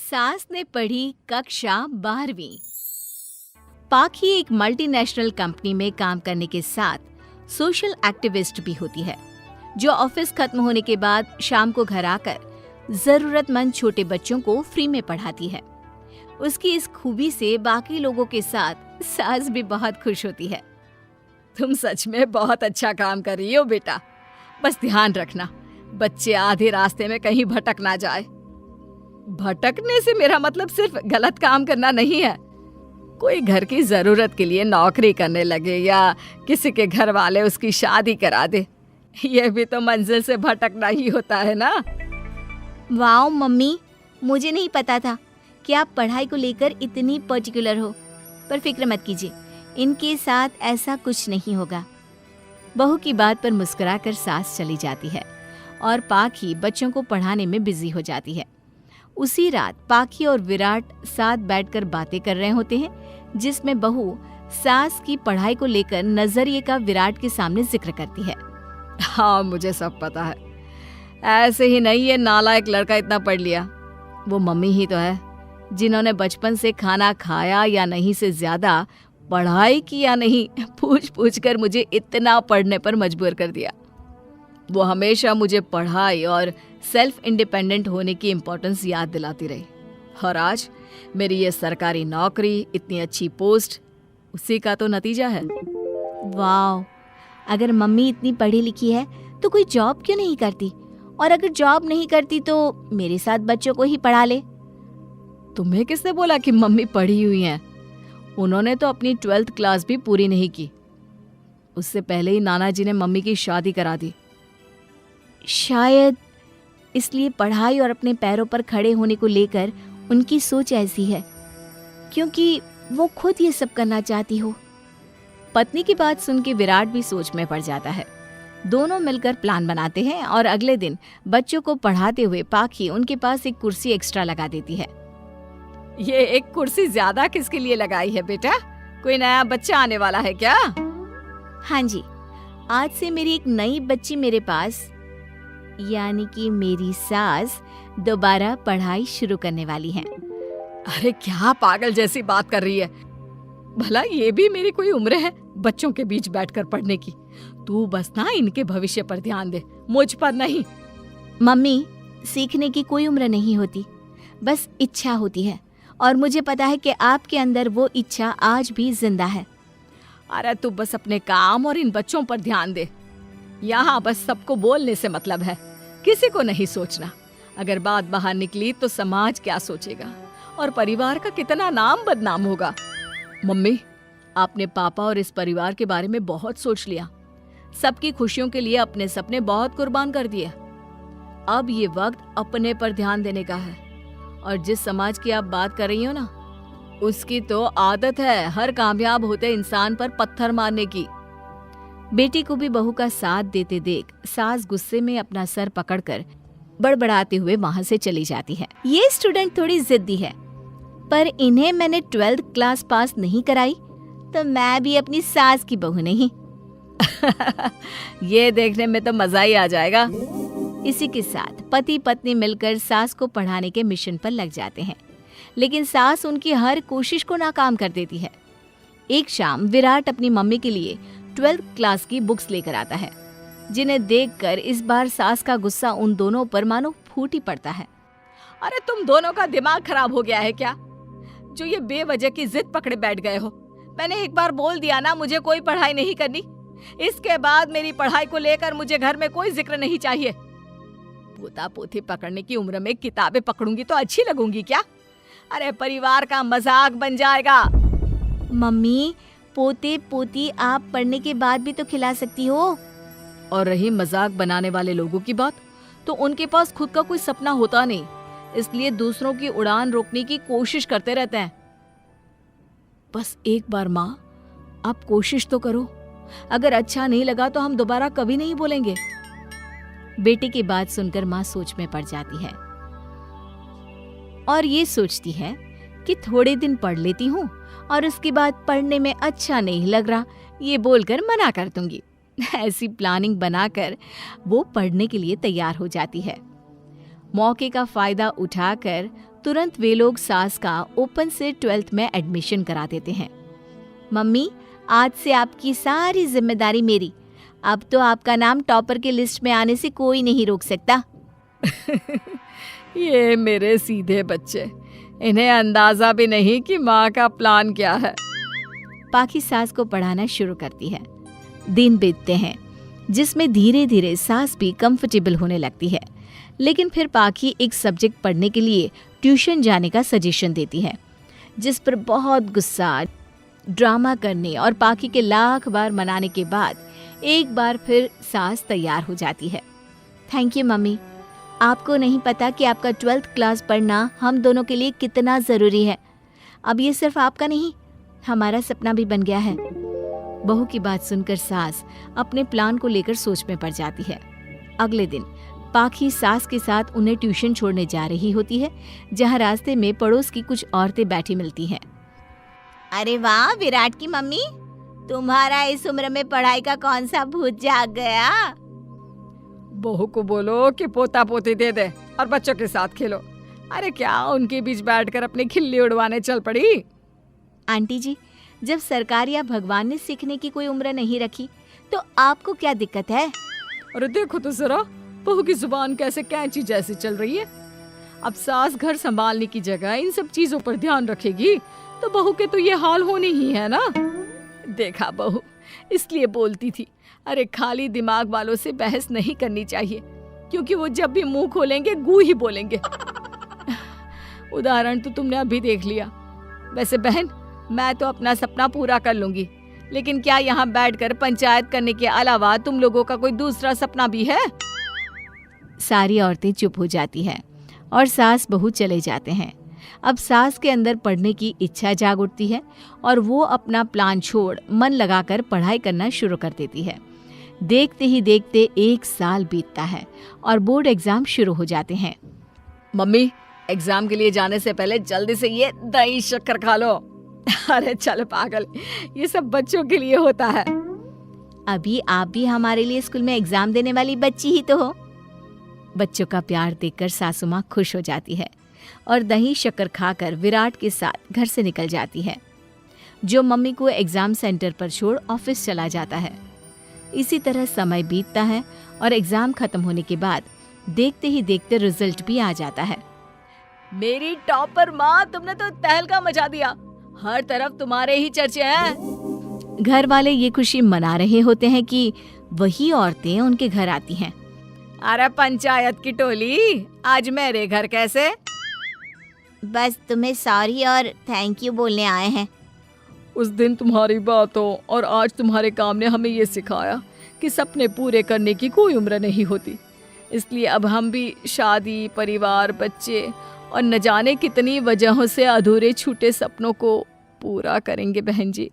सास ने पढ़ी कक्षा 12वीं। पाखी एक मल्टीनेशनल कंपनी में काम करने के साथ सोशल एक्टिविस्ट भी होती है, जो ऑफिस खत्म होने के बाद शाम को घर आकर जरूरतमंद छोटे बच्चों को फ्री में पढ़ाती है। उसकी इस खूबी से बाकी लोगों के साथ सास भी बहुत खुश होती है। तुम सच में बहुत अच्छा काम कर रही हो बेटा। बस ध्यान रखना बच्चे आधे रास्ते में कहीं भटक ना जाए। भटकने से मेरा मतलब सिर्फ गलत काम करना नहीं है। कोई घर की जरूरत के लिए नौकरी करने लगे या किसी के घर वाले उसकी शादी करा दे, ये भी तो मंजिल से भटकना ही होता है ना। वाओ मम्मी, मुझे नहीं पता था कि आप पढ़ाई को लेकर इतनी पर्टिकुलर हो। पर फिक्र मत कीजिए, इनके साथ ऐसा कुछ नहीं होगा। बहू की बात पर मुस्कुराकर सास चली जाती है और पाखी बच्चों को पढ़ाने में बिजी हो जाती है। उसी रात पाखी और विराट साथ बैठकर बातें कर रहे होते हैं, जिसमें बहू सास की पढ़ाई को लेकर नजरिए का विराट के सामने जिक्र करती है। हाँ, मुझे सब पता है। ऐसे ही नहीं ये नालायक लड़का इतना पढ़ लिया। वो मम्मी ही तो है जिन्होंने बचपन से खाना खाया या नहीं से ज्यादा पढ़ाई की या नहीं पूछ पूछ कर मुझे इतना पढ़ने पर मजबूर कर दिया। वो हमेशा मुझे पढ़ाई और सेल्फ इंडिपेंडेंट होने की इम्पोर्टेंस याद दिलाती रही। और आज मेरी ये सरकारी नौकरी, इतनी अच्छी पोस्ट, उसी का तो नतीजा है। वाह, अगर मम्मी इतनी पढ़ी लिखी है तो कोई जॉब क्यों नहीं करती? और अगर जॉब नहीं करती तो मेरे साथ बच्चों को ही पढ़ा ले। तुम्हें किसने बोला कि मम्मी पढ़ी हुई हैं? उन्होंने तो अपनी 12th क्लास भी पूरी नहीं की। उससे पहले ही नाना जी ने मम्मी की शादी करा दी। शायद इसलिए पढ़ाई और अपने पैरों पर खड़े होने को लेकर उनकी सोच ऐसी है, क्योंकि वो खुद ये सब करना चाहती हो। पत्नी की बात सुन के विराट भी सोच में पड़ जाता है। दोनों मिलकर प्लान बनाते हैं और अगले दिन बच्चों को पढ़ाते हुए पाखी उनके पास एक कुर्सी एक्स्ट्रा लगा देती है। ये एक कुर्सी ज्यादा किसके लिए लगाई है बेटा? कोई नया बच्चा आने वाला है क्या? हाँ जी, आज से मेरी एक नई बच्ची मेरे पास, यानी कि मेरी सास, दोबारा पढ़ाई शुरू करने वाली है। अरे क्या पागल जैसी बात कर रही है? भला ये भी मेरी कोई उम्र है बच्चों के बीच बैठकर पढ़ने की? तू बस ना इनके भविष्य पर ध्यान दे, मुझ पर नहीं। मम्मी, सीखने की कोई उम्र नहीं होती, बस इच्छा होती है। और मुझे पता है कि आपके अंदर वो इच्छा आज भी जिंदा है। अरे तू बस अपने काम और इन बच्चों पर ध्यान दे। यहाँ बस सबको बोलने से मतलब है, किसी को नहीं सोचना। अगर बात बाहर निकली तो समाज क्या सोचेगा और परिवार का कितना नाम बदनाम होगा। मम्मी, आपने पापा और इस परिवार के बारे में बहुत सोच लिया। सबकी खुशियों के लिए अपने सपने बहुत कुर्बान कर दिए। अब ये वक्त अपने पर ध्यान देने का है। और जिस समाज की आप बात कर रही हो ना, उसकी तो आदत है हर कामयाब होते इंसान पर पत्थर मारने की। बेटी को भी बहू का साथ देते देख सास गुस्से में अपना सर पकड़कर बड़बड़ाते हुए वहां से चली जाती है। ये स्टूडेंट थोड़ी जिद्दी है, पर इन्हें मैंने 12th क्लास पास नहीं कराई तो मैं भी अपनी सास की बहू नहीं। ये देखने में तो मजा ही आ जाएगा। इसी के साथ पति पत्नी मिलकर सास को पढ़ाने के मिशन पर लग जाते हैं, लेकिन सास उनकी हर कोशिश को नाकाम कर देती है। एक शाम विराट अपनी मम्मी के लिए 12th क्लास की बुक्स लेकर आता है, जिन्हें देखकर इस बार सास का गुस्सा उन दोनों पर मानो फूट ही पड़ता है। अरे तुम दोनों का दिमाग खराब हो गया है क्या, जो ये बेवजह की जिद पकड़े बैठ गए हो? मैंने एक बार बोल दिया ना, मुझे कोई पढ़ाई नहीं करनी। इसके बाद मेरी पढ़ाई को लेकर मुझे घर में कोई जिक्र नहीं चाहिए। पोता पोती पकड़ने की उम्र में किताबें पकड़ूंगी तो अच्छी लगूंगी क्या? अरे परिवार का मजाक बन जाएगा। मम्मी, पोते पोती आप पढ़ने के बाद भी तो खिला सकती हो। और रही मजाक बनाने वाले लोगों की बात, तो उनके पास खुद का कोई सपना होता नहीं, इसलिए दूसरों की उड़ान रोकने की कोशिश करते रहते हैं। बस एक बार माँ, आप कोशिश तो करो। अगर अच्छा नहीं लगा तो हम दोबारा कभी नहीं बोलेंगे। बेटी की बात सुनकर माँ सोच में पड़ जाती है और ये सोचती है कि थोड़े दिन पढ़ लेती हूँ और उसके बाद पढ़ने में अच्छा नहीं लग रहा, ये बोलकर मना कर दूंगी। ऐसी प्लानिंग बनाकर वो पढ़ने के लिए तैयार हो जाती है। मौके का फायदा उठाकर तुरंत वे लोग सास का ओपन से 12th में एडमिशन करा देते हैं। मम्मी, आज से आपकी सारी जिम्मेदारी मेरी। अब तो आपका नाम टॉपर के लिस्ट में आने से कोई नहीं रोक सकता। ये मेरे सीधे बच्चे, इन्हें अंदाजा भी नहीं कि माँ का प्लान क्या है। पाखी सास को पढ़ाना शुरू करती है। दिन बीतते हैं जिसमें धीरे धीरे सास भी कंफर्टेबल होने लगती है, लेकिन फिर पाखी एक सब्जेक्ट पढ़ने के लिए ट्यूशन जाने का सजेशन देती है, जिस पर बहुत गुस्सा, ड्रामा करने और पाखी के लाख बार मनाने के बाद एक बार फिर सास तैयार हो जाती है। थैंक यू मम्मी, आपको नहीं पता कि आपका 12th क्लास पढ़ना हम दोनों के लिए कितना ज़रूरी है। अब ये सिर्फ आपका नहीं, हमारा सपना भी बन गया है। बहू की बात सुनकर सास अपने प्लान को लेकर सोच में पड़ जाती है। अगले दिन पाखी सास के साथ उन्हें ट्यूशन छोड़ने जा रही होती है, जहाँ रास्ते में पड़ोस की कुछ औरतें बैठी मिलती हैं। अरे वाह विराट की मम्मी, तुम्हारा इस उम्र में पढ़ाई का कौन सा भूत जाग गया? बहू को बोलो कि पोता पोती दे दे और बच्चों के साथ खेलो। अरे क्या उनके बीच बैठकर अपनी खिल्ली उड़वाने चल पड़ी? आंटी जी, जब सरकार या भगवान ने सीखने की कोई उम्र नहीं रखी तो आपको क्या दिक्कत है? अरे देखो तो जरा, बहू की जुबान कैसे कैंची जैसी चल रही है। अब सास घर संभालने की जगह इन सब चीजों पर ध्यान रखेगी तो बहू के तो ये हाल होने ही है ना। देखा बहू, इसलिए बोलती थी, अरे खाली दिमाग वालों से बहस नहीं करनी चाहिए, क्योंकि वो जब भी मुंह खोलेंगे गू ही बोलेंगे। उदाहरण तो तुमने अभी देख लिया। वैसे बहन, मैं तो अपना सपना पूरा कर लूंगी, लेकिन क्या यहाँ बैठकर पंचायत करने के अलावा तुम लोगों का कोई दूसरा सपना भी है? सारी औरतें चुप हो जाती हैं और सास बहू चले जाते हैं। अब सास के अंदर पढ़ने की इच्छा जाग उठती है और वो अपना प्लान छोड़ मन लगाकर पढ़ाई करना शुरू कर देती है। देखते ही देखते 1 साल बीतता है और बोर्ड एग्जाम शुरू हो जाते हैं। मम्मी, एग्जाम के लिए जाने से पहले जल्दी से ये दही शक्कर खा लो। अरे चल पागल, ये सब बच्चों के लिए होता है। अभी आप भी हमारे लिए स्कूल में एग्जाम देने वाली बच्ची ही तो हो। बच्चों का प्यार देखकर सासू माँ खुश हो जाती है और दही शक्कर खाकर विराट के साथ घर से निकल जाती है, जो मम्मी को एग्जाम सेंटर पर छोड़ ऑफिस चला जाता है। इसी तरह समय बीतता है और एग्जाम खत्म होने के बाद देखते ही देखते रिजल्ट भी आ जाता है। मेरी टॉपर माँ, तुमने तो तहलका मचा दिया। हर तरफ तुम्हारे ही चर्चे हैं। घर वाले ये खुशी मना रहे होते हैं कि वही औरतें उनके घर आती हैं। अरे पंचायत की टोली, आज मेरे घर कैसे? बस तुम्हें सॉरी और थैंक यू बोलने आए हैं। उस दिन तुम्हारी बातों और आज तुम्हारे काम ने हमें ये सिखाया कि सपने पूरे करने की कोई उम्र नहीं होती। इसलिए अब हम भी शादी, परिवार, बच्चे और न जाने कितनी वजहों से अधूरे छूटे सपनों को पूरा करेंगे बहन जी।